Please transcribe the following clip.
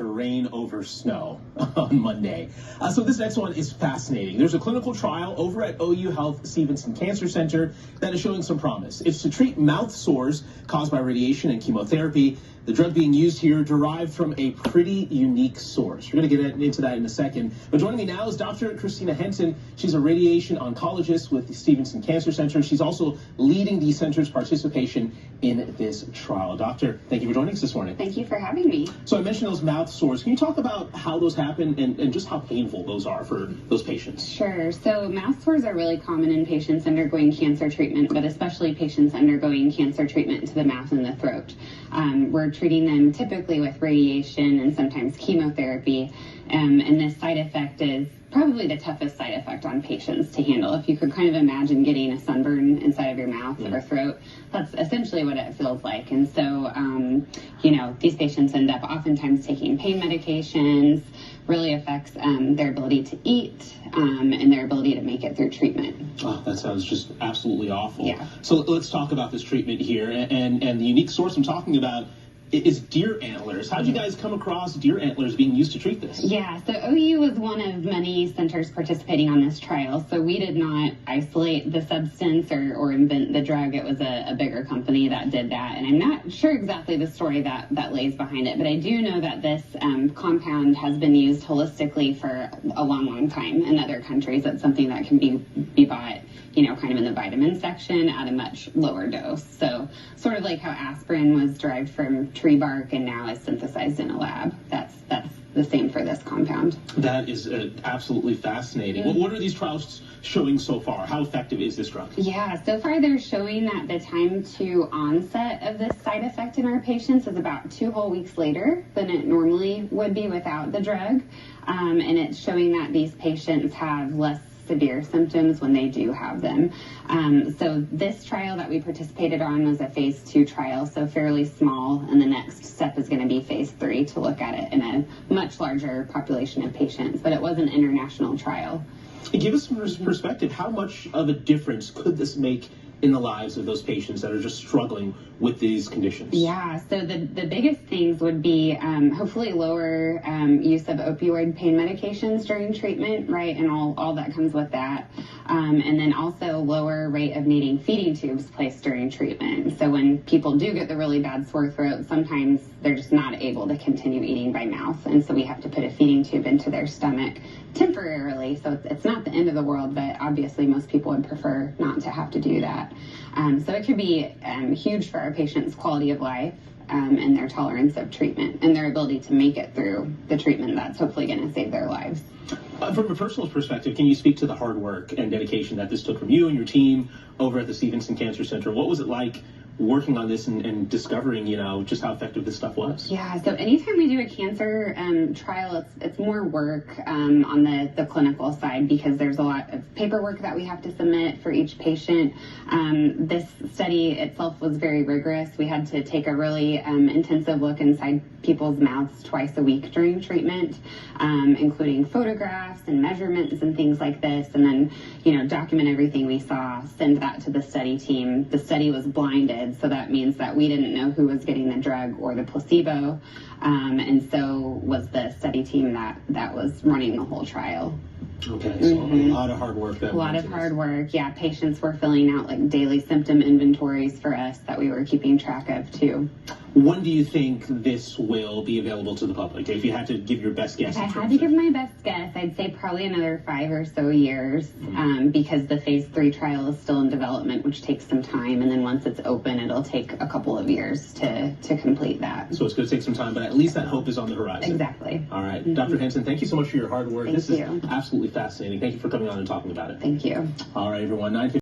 Rain over snow on Monday. So this next one is fascinating. There's a clinical trial over at OU Health Stevenson Cancer Center that is showing some promise. It's to treat mouth sores caused by radiation and chemotherapy. The drug being used here derived from a pretty unique source. We're going to get into that in a second. But joining me now is Dr. Christina Henson. She's a radiation oncologist with the Stevenson Cancer Center. She's also leading the center's participation in this trial. Doctor, thank you for joining us this morning. Thank you for having me. So I mentioned those mouth sores. Can you talk about how those happen and just how painful those are for those patients? Sure. So mouth sores are really common in patients undergoing cancer treatment, but especially patients undergoing cancer treatment to the mouth and the throat. We're treating them typically with radiation and sometimes chemotherapy, and this side effect is probably the toughest side effect on patients to handle. If you could kind of imagine getting a sunburn inside of your mouth or throat, that's essentially what it feels like. And so, these patients end up oftentimes taking pain medications, really affects their ability to eat and their ability to make it through treatment. Oh, that sounds just absolutely awful. Yeah. So let's talk about this treatment here, and the unique source I'm talking about is deer antlers. How did you guys come across deer antlers being used to treat this? Yeah, so OU was one of many centers participating on this trial, so we did not isolate the substance or invent the drug. It was a bigger company that did that, and I'm not sure exactly the story that lays behind it, but I do know that this compound has been used holistically for a long time in other countries. It's something that can be bought, kind of in the vitamin section at a much lower dose. So sort of like how aspirin was derived from tree bark and now is synthesized in a lab. That's the same for this compound. That is absolutely fascinating. Mm-hmm. What are these trials showing so far? How effective is this drug? Yeah, so far they're showing that the time to onset of this side effect in our patients is about 2 whole weeks later than it normally would be without the drug. And it's showing that these patients have less severe symptoms when they do have them. So this trial that we participated on was a phase 2 trial, so fairly small, and the next step is going to be phase 3 to look at it in a much larger population of patients, but it was an international trial. Give us some perspective. How much of a difference could this make in the lives of those patients that are just struggling with these conditions? Yeah, so the biggest things would be hopefully lower use of opioid pain medications during treatment, right, and all that comes with that. And then also lower rate of needing feeding tubes placed during treatment. So when people do get the really bad sore throat, sometimes they're just not able to continue eating by mouth. And so we have to put a feeding tube into their stomach temporarily. So it's not the end of the world, but obviously most people would prefer not to have to do that. So it could be huge for our patients' quality of life and their tolerance of treatment and their ability to make it through the treatment that's hopefully going to save their lives. From a personal perspective, can you speak to the hard work and dedication that this took from you and your team over at the Stevenson Cancer Center? What was it like working on this and discovering, just how effective this stuff was? Yeah, so anytime we do a cancer trial, it's more work on the clinical side because there's a lot of paperwork that we have to submit for each patient. This study itself was very rigorous. We had to take a really intensive look inside people's mouths twice a week during treatment, including photographs and measurements and things like this, and then, document everything we saw, send that to the study team. The study was blinded, so that means that we didn't know who was getting the drug or the placebo, and so was the study team that was running the whole trial. Okay, so a lot of hard work. A lot of hard work, yeah. Patients were filling out like daily symptom inventories for us that we were keeping track of too. When do you think this will be available to the public? If you had to give your best guess. If I had to give my best guess, I'd say probably another 5 or so years, because the phase 3 trial is still in development, which takes some time, and then once it's open, it'll take a couple of years to complete that. So it's going to take some time, but at least that hope is on the horizon. Exactly. All right. Dr. Henson, thank you so much for your hard work. Thank This you. is absolutely fascinating. Thank you for coming on and talking about it. Thank you. All right, everyone. 9:50.